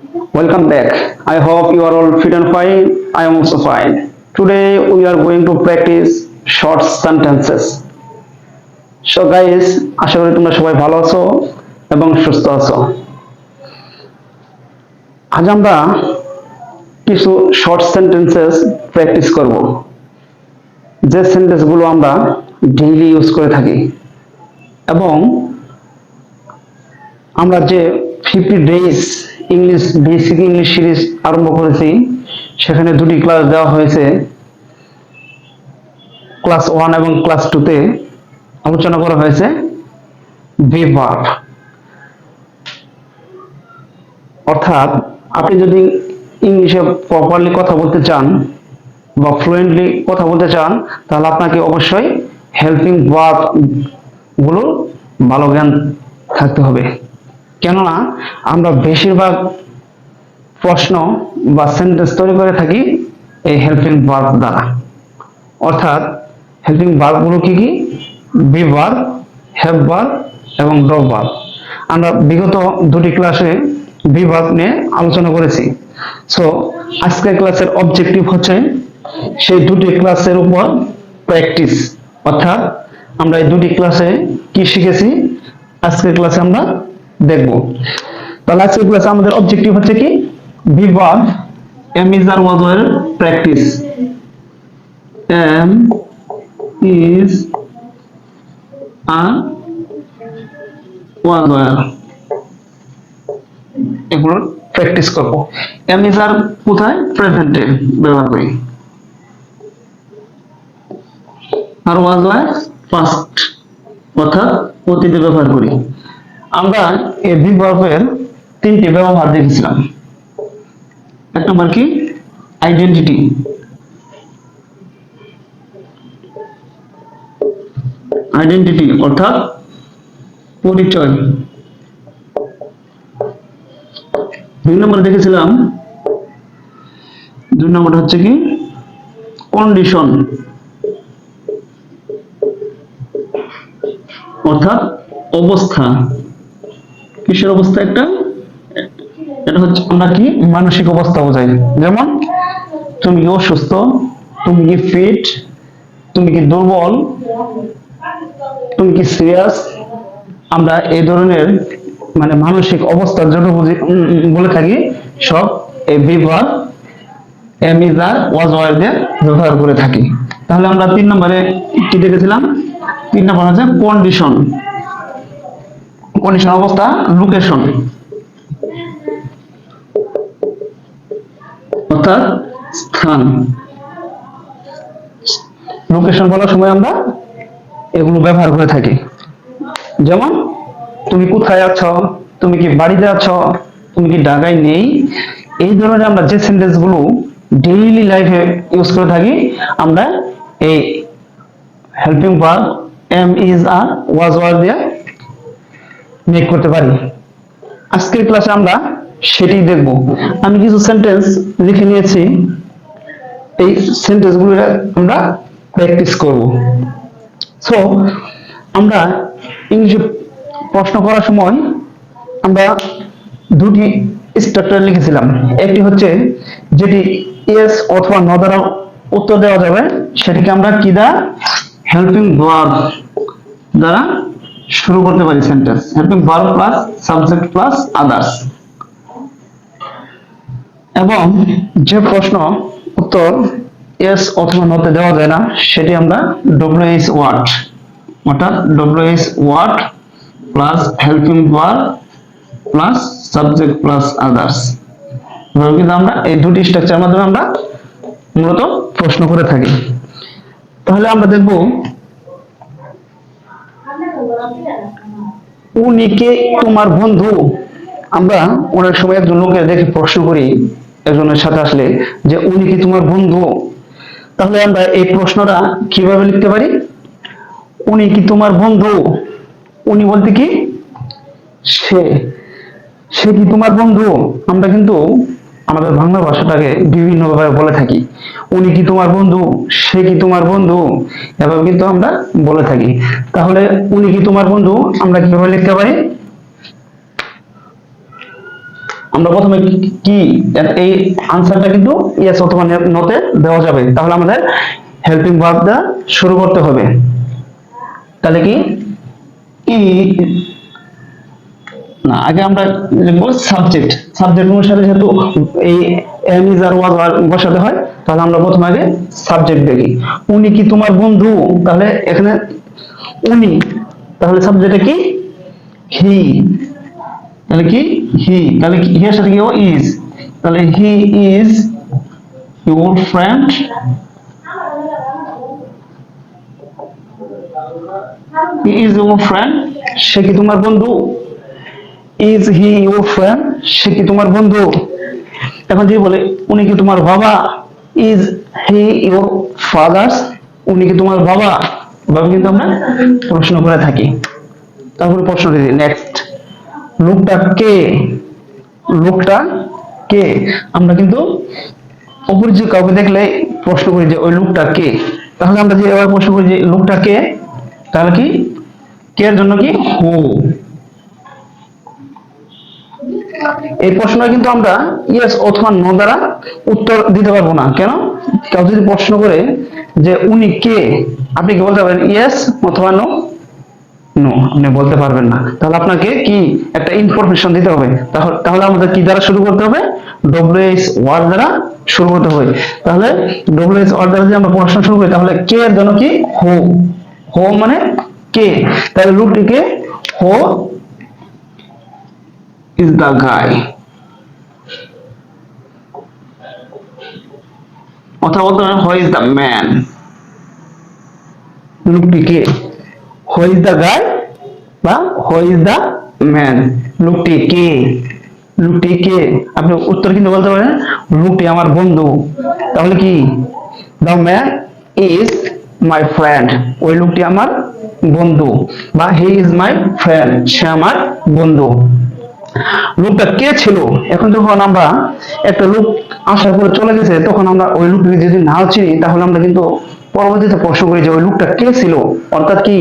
Welcome back. I hope you are all fit and fine. I am also fine. Today we are going to practice short sentences. So guys, আশা করি তোমরা সবাই ভালো আছো এবং সুস্থ আছো। আজ আমরা কিছু শর্ট সেন্টেন্সেস প্র্যাকটিস করব। যে সেন্টেন্সগুলো আমরা ডেইলি ইউজ করে থাকি এবং আমরা যে 50 days English basic English series আরম্ভ করেছি, সেখানে দুটি ক্লাস দেওয়া হয়েছে। ক্লাস 1 এবং ক্লাস 2 তে আলোচনা করা হয়েছে verb, অর্থাৎ আপনি যদি ইংলিশে প্রপারলি কথা বলতে চান বা ফ্লুয়েন্টলি কথা বলতে চান, তাহলে আপনাকে অবশ্যই হেল্পিং ভার্ব গুলো ভালো জ্ঞান থাকতে হবে। কেননা আমরা বেশিরভাগ প্রশ্ন বা সেন্টেন্স তৈরি করে থাকি এই হেল্পিং ভার্ব দ্বারা। অর্থাৎ হেল্পিং ভার্ব গুলো কি কি? বি ভার্ব, হ্যাভ ভার্ব এবং ডু ভার্ব। আমরা বিগত দুটি ক্লাসে বি ভার্ব নিয়ে আলোচনা করেছি। সো আজকের ক্লাসের অবজেক্টিভ হচ্ছে সেই দুটি ক্লাসের উপর প্র্যাকটিস। অর্থাৎ আমরা এই দুটি ক্লাসে কি শিখেছি আজকের ক্লাসে আমরা দেখব। তাহলে আজকের ক্লাসে আমাদের অবজেক্টিভ হচ্ছে কি? Be verb am is are was were practice. Am is are was were, এগুলো প্র্যাকটিস করব। এম ইজ আর কোথায়? প্রেজেন্টে ব্যবহার করি, আর ওয়াজ ওয়ার পাস্ট অর্থাৎ অতীতে ব্যবহার করি। আমরা এই বি ভার্বের তিনটি ব্যবহার দেখেছিলাম। এক নম্বর কি? আইডেন্টিটি। আইডেন্টিটি অর্থাৎ পরিচয়। দুই নম্বর দেখেছিলাম, দুই নম্বর হচ্ছে কি? কন্ডিশন অর্থাৎ অবস্থা। কিসের অবস্থা? এটা হচ্ছে আমরা কি মানসিক অবস্থা বোঝাই। যেমন তুমি কি অসুস্থ, তুমি কি ফিট, তুমি কি দুর্বল, তুমি কি সিরিয়াস। আমরা এই ধরনের মানে মানসিক অবস্থার জন্য বলে থাকি সব এই verb am is are was were দিয়ে ব্যবহার করে থাকি। তাহলে আমরা 3 নম্বরে কি দেখেছিলাম? 3 নম্বর হচ্ছে কন্ডিশন। কন্ডিশন অবস্থা। লোকেশন অর্থাৎ স্থান। লোকেশন বলার সময় আমরা এগুলো ব্যবহার করে থাকি। যেমন তুমি কোথায় আছো, তুমি কি বাড়িতে আছো, তুমি কি ঢাকায় নেই। এই ধরনের আমরা যে সেন্টেন্স গুলো ডেইলি লাইফে ইউজ করে থাকি, আমরা এই helping verb am is are was were দিয়ে মেক করতে পারি। আজকের ক্লাসে আমরা সেটি দেখব। আমি কিছু সেন্টেন্স লিখে নিয়েছি, এই সেন্টেন্স গুলো আমরা প্র্যাকটিস করব। সো আমরা ইংলিশে প্রশ্ন করার সময় আমরা দুটি স্ট্রাকচার লিখেছিলাম। একটি হচ্ছে যেটি ইয়েস অথবা নো দ্বারা উত্তর দেওয়া যাবে, সেটিকে আমরা কি দ্বারা? হেল্পিং ভার্ব দ্বারা শুরু করতে পারি sentence. Helping verb plus subject plus others. এবং যে প্রশ্ন উত্তর ইয়েস অথবা নোতে দেওয়া যায় না, সেটি আমরা ডব্লিউএইচ ওয়ার্ড অর্থাৎ WH word plus helping verb plus subject plus others. কিন্তু আমরা এই দুটি স্ট্রাকচারের মাধ্যমে আমরা মূলত প্রশ্ন করে থাকি। তাহলে আমরা দেখব উনি কে তোমার বন্ধু। আমরা অনেক সময় একজন লোকের দেখে প্রশ্ন করি একজনের সাথে আসলে যে উনি কি তোমার বন্ধু। তাহলে আমরা এই প্রশ্নটা কিভাবে লিখতে পারি? উনি কি তোমার বন্ধু। উনি বলতে কি? সে। সে কি তোমার বন্ধু। আমরা কিন্তু আমাদের বাংলা ভাষাটাকে বিভিন্ন ভাবে বলে থাকি। উনি কি তোমার বন্ধু, সে কি তোমার বন্ধু, এভাবে কিন্তু আমরা বলে থাকি। তাহলে উনি কি তোমার বন্ধু আমরা কিভাবে লিখতে পারি? আমরা প্রথমে কি এই আনসারটা কিন্তু ইয়েস অথবা নোতে দেওয়া যাবে। তাহলে আমাদের হেল্পিং ভার্বটা শুরু করতে হবে। তাহলে কি ই না, আগে আমরা লিখবো সাবজেক্ট। সাবজেক্ট অনুসারে যেহেতু এই এম ইজ আর ওয়াজ বসাতে হয়, তাহলে আমরা প্রথমে আগে সাবজেক্ট দেখি। উনি কি তোমার বন্ধু? তাহলে এখানে উনি, তাহলে সাবজেক্টে কি হি, তাহলে কি হি, তাহলে হি এর সাথে কি ও ইজ, তাহলে he is your friend, he is your friend, সে কি তোমার বন্ধু? ইজ হি ইউর ফ্রেন্ড, সে কি তোমার বন্ধু? এখন যদি বলে উনি কি তোমার বাবা? ইজ হি ইউর ফাদার, উনি কি তোমার বাবা? এভাবে কিন্তু আমরা প্রশ্ন করে থাকি। তারপরে প্রশ্ন দিই নেক্সট, লোকটা কে? লোকটা কে? আমরা কিন্তু অপরিচিত কাউকে দেখলে প্রশ্ন করি যে ওই লোকটা কে। তাহলে আমরা যে এবার প্রশ্ন করি যে লোকটা কে, তাহলে কি কে এর জন্য কি হু। এই প্রশ্ন কিন্তু আমরা ইয়েস অথবা নো দ্বারা উত্তর দিতে পারবো না। কেন? কেউ যদি প্রশ্ন করে যে উনি কে, আপনি কি বলতে পারেন ইয়েস অথবা নো? নো, আপনি বলতে পারবেন না। তাহলে আপনাকে কি একটা ইনফরমেশন দিতে হবে। তাহলে আমাদের কি দ্বারা শুরু করতে হবে? ডব্লিউএইচ ওয়ার্ড দ্বারা শুরু করতে হবে। তাহলে ডব্লিউএইচ ওয়ার্ড দ্বারা যদি আমরা প্রশ্ন শুরু করি, তাহলে কে এর জন্য কি হু। হু মানে কে, তাহলে লোকটিকে হু is the guy, অথবা বলতে পারেন who is the man, লোকটি কে, who is the guy বা who is the man, লোকটি কে, লোকটি কে। আপনি উত্তর কিন্তু বলতে পারেন লোকটি আমার বন্ধু, তাহলে কি the man is my friend, ওই লোকটি আমার বন্ধু, বা he is my friend, সে আমার বন্ধু। লোকটা কে ছিল? এখন যখন আমরা একটা লোক আসার পরে চলে গেছে, তখন আমরা ওই লোককে যদি না চিনি, তাহলে আমরা কিন্তু পরবর্তীতে প্রশ্ন করি যে ওই লোকটা কে ছিল, অর্থাৎ কি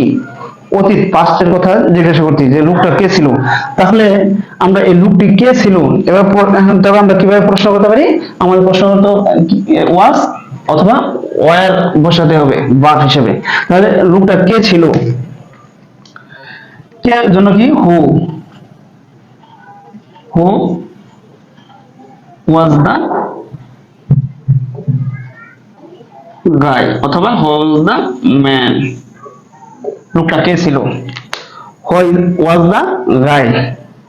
অতীত পাস্টের কথা জিজ্ঞাসা করছি যে লোকটা কে ছিল। তাহলে আমরা এই লোকটি কে ছিল, এবার তবে আমরা কিভাবে প্রশ্ন করতে পারি? আমাদের প্রশ্ন করতে ওয়াজ অথবা ওয়ার বসাতে হবে ভার্ব হিসেবে। তাহলে লোকটা কে ছিল, কে জন্য কি হু, who was the guy অথবা who was the man, লোকটা কে ছিল, who was the guy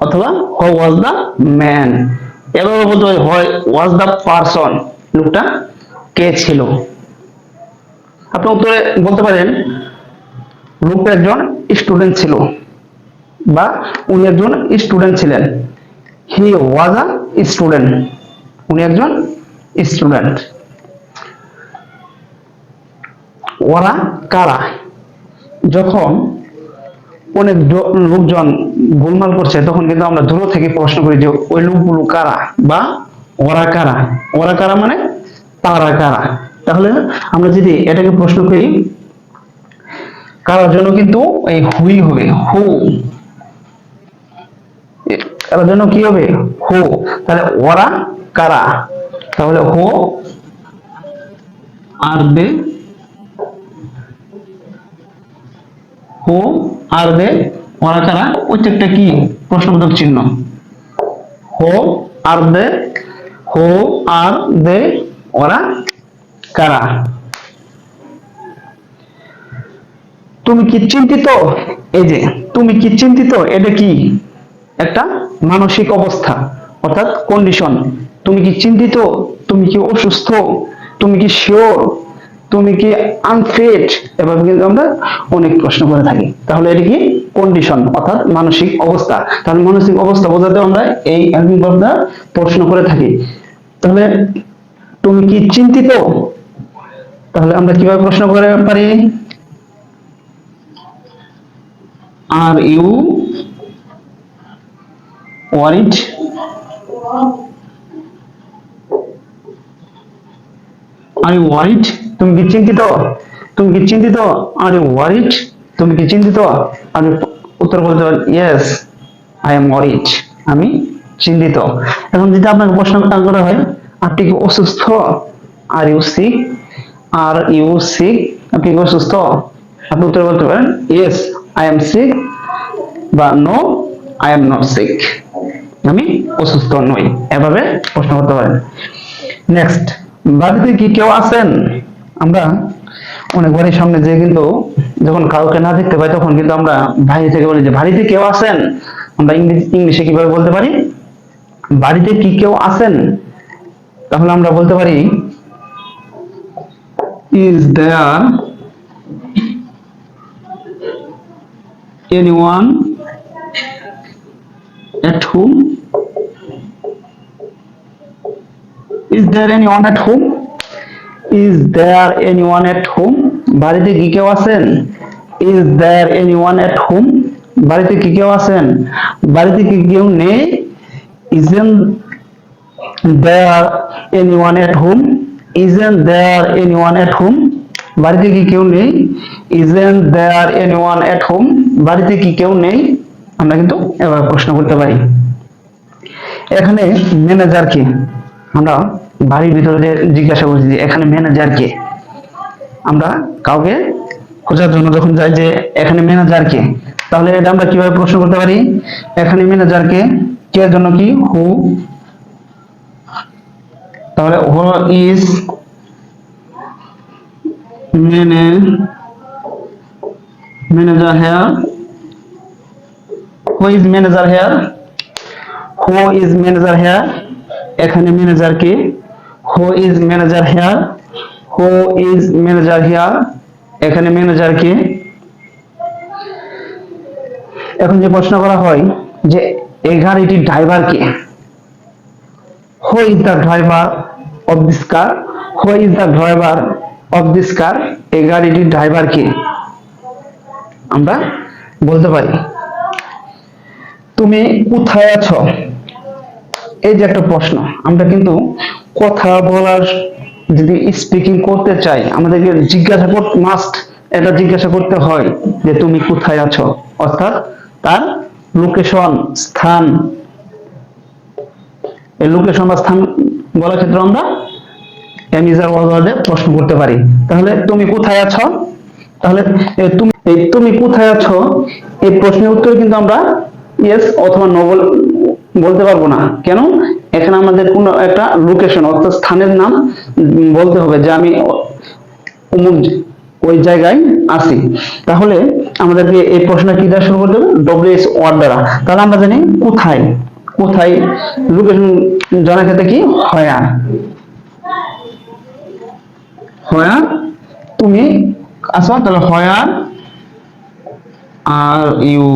অথবা who was the man। এভাবে বলতে হয় who was the person, লোকটা কে ছিল। আপনি উত্তরে বলতে পারেন লোকটা একজন স্টুডেন্ট ছিল, বা উনি একজন স্টুডেন্ট ছিলেন, হি ওয়াজ আ স্টুডেন্ট, উনি একজন স্টুডেন্ট। ওরা কারা? যখন অনেক লোকজন গোলমাল করছে, তখন কিন্তু আমরা দূর থেকে প্রশ্ন করি যে ওই লোকগুলো কারা বা ওরা কারা। ওরা কারা মানে তারা কারা। তাহলে আমরা যদি এটাকে প্রশ্ন করি, কারার জন্য কিন্তু এই হুই হবে, হু। এর জন্য কি হবে? হু। তাহলে ওরা কারা, তাহলে হু আর দে, হু আর দে, ওরা কারা, প্রত্যেকটা কি প্রশ্নবোধক চিহ্ন। হু আর দে, হু আর দে, ওরা কারা। তুমি কি চিন্তিত? এই যে তুমি কি চিন্তিত, এটা কি একটা মানসিক অবস্থা, অর্থাৎ কন্ডিশন। তুমি কি চিন্তিত? তুমি কি অসুস্থ? তুমি কি শিওর? তুমি কি আনফিট? এভাবে কিন্তু আমরা অনেক প্রশ্ন করে থাকি। তাহলে এটি কি কন্ডিশন, অর্থাৎ মানসিক অবস্থা। তাহলে মানসিক অবস্থা বোঝাতে আমরা এই হেল্পিং ভার্বটা প্রশ্ন করে থাকি। তাহলে তুমি কি চিন্তিত? তাহলে আমরা কিভাবে প্রশ্ন করে পারি? Are you worried? Are you worried? তুমি কি চিন্তিত? তুমি কি চিন্তিত? Are you worried? তুমি কি চিন্তিত? আর উত্তর বলতে পারেন ইয়েস আই এম ওয়ারিড, আমি চিন্তিত। এখন যদি আপনাকে প্রশ্ন করা হয় আপনি কি অসুস্থ, are you sick, are you sick, আপনি কি অসুস্থ, আপনি উত্তর বলতে পারেন ইয়েস আই এম সিক, বা no I am not sick, আমি অসুস্থ নই, এভাবে প্রশ্ন করতে পারেন। নেক্সট, বাড়িতে কি কেউ আছেন? আমরা অনেক বাড়ির সামনে যে কিন্তু যখন কাউকে না দেখতে পাই তখন কিন্তু আমরা বাইরে থেকে বলি যে বাড়িতে কেউ আছেন। আমরা ইংলিশে কিভাবে বলতে পারি বাড়িতে কি কেউ আছেন? তাহলে আমরা বলতে পারি is there anyone at home, is there anyone at home, is there anyone at home, বাড়িতে কি কেউ আছেন? Is there anyone at home, বাড়িতে কি কেউ আছেন? বাড়িতে কি কেউ নেই? Isn't there anyone at home, isn't there anyone at home, বাড়িতে কি কেউ নেই? Isn't there anyone at home, বাড়িতে কি কেউ নেই? আমরা কিন্তু এবার প্রশ্ন করতে পারি। এখানে ম্যানেজার কে? আমরা বাড়ির ভিতরে জিজ্ঞাসা করছি যে এখানে ম্যানেজার কে? আমরা কাউকে খোঁজার জন্য যখন যাই যে এখানে ম্যানেজার কে, তাহলে এটা আমরা কিভাবে প্রশ্ন করতে পারি? এখানে ম্যানেজার কে, কে এর জন্য কি হু, তাহলে who is manager here, who is manager here, who is manager here, এখানে ম্যানেজার কে, who is manager here, who is manager here, এখানে ম্যানেজার কে। এখন যে প্রশ্ন করা হয় যে এই গাড়িটির ড্রাইভার কে? Who is the driver of this car, who is the driver of this car, এই গাড়িটির ড্রাইভার কে? আমরা বলতে পারি তুমি কোথায় আছো? এই যে একটা প্রশ্ন, আমরা কিন্তু কথা বলার যদি স্পিকিং করতে চাই আমাদেরকে জিজ্ঞাসা করতে মাস্ট, এটা জিজ্ঞাসা করতে হয় যে তুমি কোথায় আছো, অর্থাৎ তার লোকেশন, স্থান। এই লোকেশন বা স্থান বলার ক্ষেত্রে আমরা এমিজার ওয়ার্ডে প্রশ্ন করতে পারি। তাহলে তুমি কোথায় আছো, তাহলে তুমি কোথায় আছো এই প্রশ্নের উত্তরে কিন্তু আমরা ইয়েস অথবা নো বলতে পারবো না। কেন? এখানে আমাদের কোনো একটা লোকেশন অর্থাৎ স্থানের নাম বলতে হবে যে আমি অমুক ওই জায়গায় আছি। তাহলে আমাদেরকে এই প্রশ্নটা কি দ্বারা শুরু করতে হবে? ডব্লিউএস ওয়ার্ড দ্বারা। তাহলে আমরা জানি কোথায়, কোথায় লোকেশন জানার ক্ষেত্রে কি হোয়ার, হোয়ার তুমি আছো, তাহলে হোয়ার are you,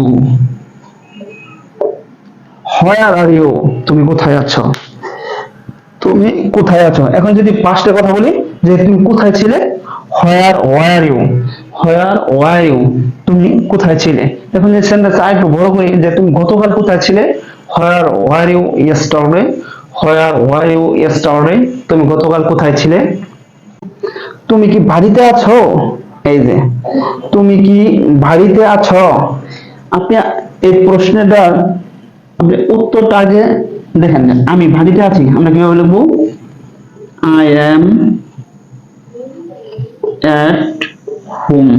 where are you, তুমি কোথায় আছো, তুমি কোথায় আছো। এখন যদি পাস্টে কথা বলি যে তুমি কোথায় ছিলে, where were you, where were you, তুমি কোথায় ছিলে। এখন যে সেন্টেন্স আরেকটু বড় করি যে তুমি গতকাল কোথায় ছিলে, where were you yesterday, where were you yesterday, তুমি গতকাল কোথায় ছিলে। তুমি কি বাড়িতে আছো, এই যে তুমি কি বাড়িতে আছো, আপনি এই প্রশ্নটা আপনি উত্তরটা আগে দেখেন নেন। আমি বাড়িতে আছি আমরা কিভাবে লিখবো? আই এম এট হোম,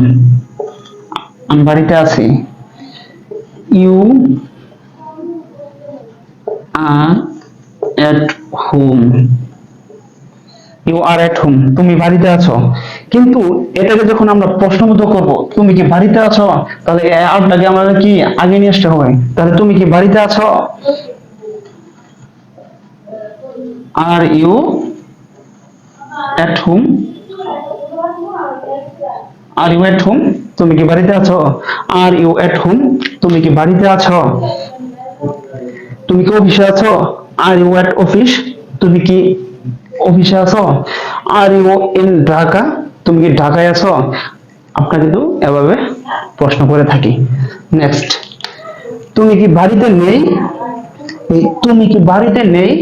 আমি বাড়িতে আছি। You are at home, you are at home, তুমি বাড়িতে আছো। কিন্তু এটাকে যখন আমরা প্রশ্নবোধক করব তুমি কি বাড়িতে আছো, তাহলে আরটাকে আমাদের কি আগে নিয়ে আসতে হবে। তাহলে তুমি কি বাড়িতে আছো, are you at home, are you at home, তুমি কি বাড়িতে আছো, আর ইউ এট হোম, তুমি কি বাড়িতে আছো। তুমি কি অফিসে আছো, আর ইউ এট অফিস, তুমি কি অফিসে আছো। আর ইউ ইন ঢাকা, তুমি কি ঢাকায় আছো। আপনারা কিন্তু এভাবে প্রশ্ন করে থাকি। নেক্সট, তুমি কি বাড়িতে নেই, এই তুমি কি বাড়িতে নেই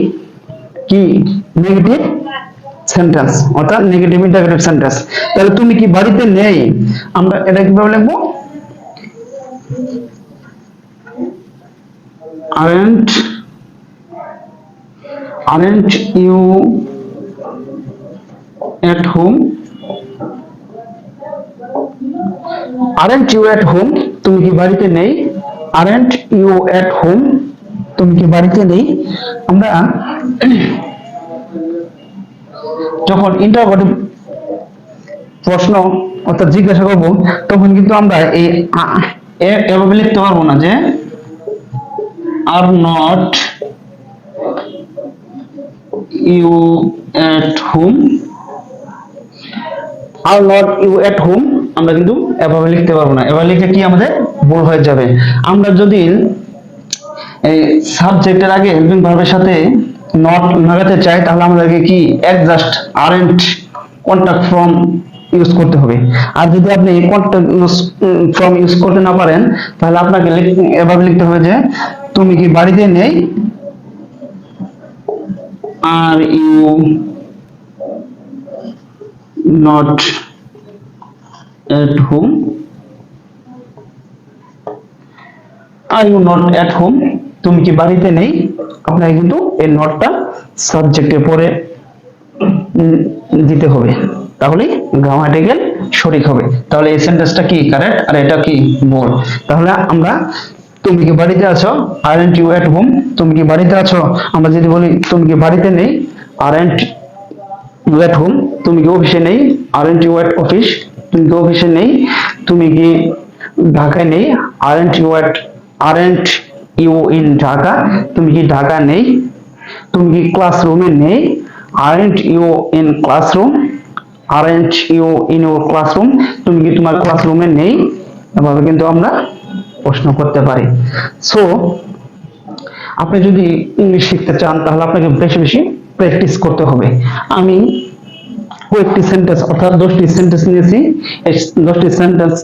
কি নেগেটিভ সেন্টেন্স, অর্থাৎ নেগেটিভ ইন্টারোগেটিভ সেন্টেন্স। তাহলে তুমি কি বাড়িতে নেই, আমরা এটা কিভাবে লিখবো? aren't aren't you at home? aren't you at home? তুমি কি বাড়িতে নেই? aren't you at home? তুমি কি বাড়িতে নেই? আমরা যখন ইন্টারোগেটিভ প্রশ্ন অর্থাৎ জিজ্ঞাসা করব, তখন কিন্তু আমরা এই এভাবে লিখতে পারবো না যে are not you at home, are not you at home আমরা কিন্তু এভাবে লিখতে পারবো না। এভাবে লিখে কি আমাদের ভুল হয়ে যাবে। আমরা যদি এই সাবজেক্টের আগে হেল্পিং ভার্বের সাথে নট লাগাতে চাই, তাহলে আমাদেরকে কি জাস্ট আরএন্ট কন্টাক্ট ফ্রম ইউজ করতে হবে। আর যদি আপনি কন্টাক্ট ফ্রম ইউজ করতে না পারেন, তাহলে আপনাকে এভাবে লিখতে হবে যে তুমি কি বাড়িতে নেই, are you not at home, are you not at home, তুমি কি বাড়িতে নেই। আপনাকে কিন্তু এই নটটা সাবজেক্টের পরে দিতে হবে, তাহলে গ্রামাটিক্যাল সঠিক হবে। তাহলে এই সেন্টেন্সটা কি কারেক্ট আর এটা কি ভুল। তাহলে আমরা তুমি কি বাড়িতে আছো, আরএন্ট ইউ এট হোম, তুমি কি বাড়িতে আছো। আমরা যদি বলি তুমি কি বাড়িতে নেই, আরএন্ট ইউ এট হোম, তুমি কি অফিসে নেই, আরএন্ট ইউ এট অফিস, তুমি কি অফিসে নেই। তুমি কি ঢাকায় নেই, আরএন্ট ইউ ইন ঢাকা, তুমি কি ঢাকা নেই। তুমি কি ক্লাসরুমে নেই, aren't you in classroom, aren't you in your classroom, তুমি কি তোমার ক্লাসরুমে নেই। এভাবে কিন্তু আমরা প্রশ্ন করতে পারি। সো আপনি যদি ইংলিশ শিখতে চান, তাহলে আপনাকে বেশি বেশি প্র্যাকটিস করতে হবে। আমি কয়েকটি সেন্টেন্স অর্থাৎ 10টি সেন্টেন্স নিয়েছি, এই 10টি সেন্টেন্স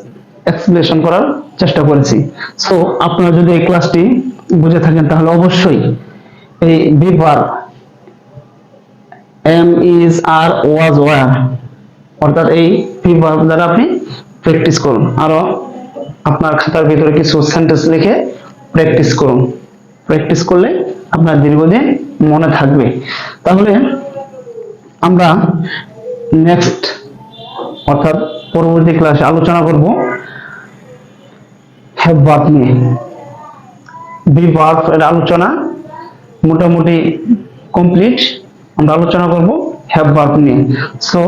এক্সপ্লেনেশন করার চেষ্টা করেছি। সো আপনারা যদি এই ক্লাসটি বুঝে থাকেন, তাহলে অবশ্যই এই verb am is are was were অর্থাৎ এই ভার্ব দ্বারা আপনি প্র্যাকটিস করুন। আরো আপনার খাতার ভিতরে কিছু সেন্টেন্স লিখে প্র্যাকটিস করুন। প্র্যাকটিস করলে আপনার দীর্ঘদিন মনে থাকবে। তাহলে আমরা নেক্সট অর্থাৎ পরবর্তী ক্লাসে আলোচনা করব হ্যাভ ভার্ব নিয়ে। ভার্ব এর আলোচনা মোটামুটি কমপ্লিট। আমরা আলোচনা করব হ্যাভ ভার্ব নিয়ে। সো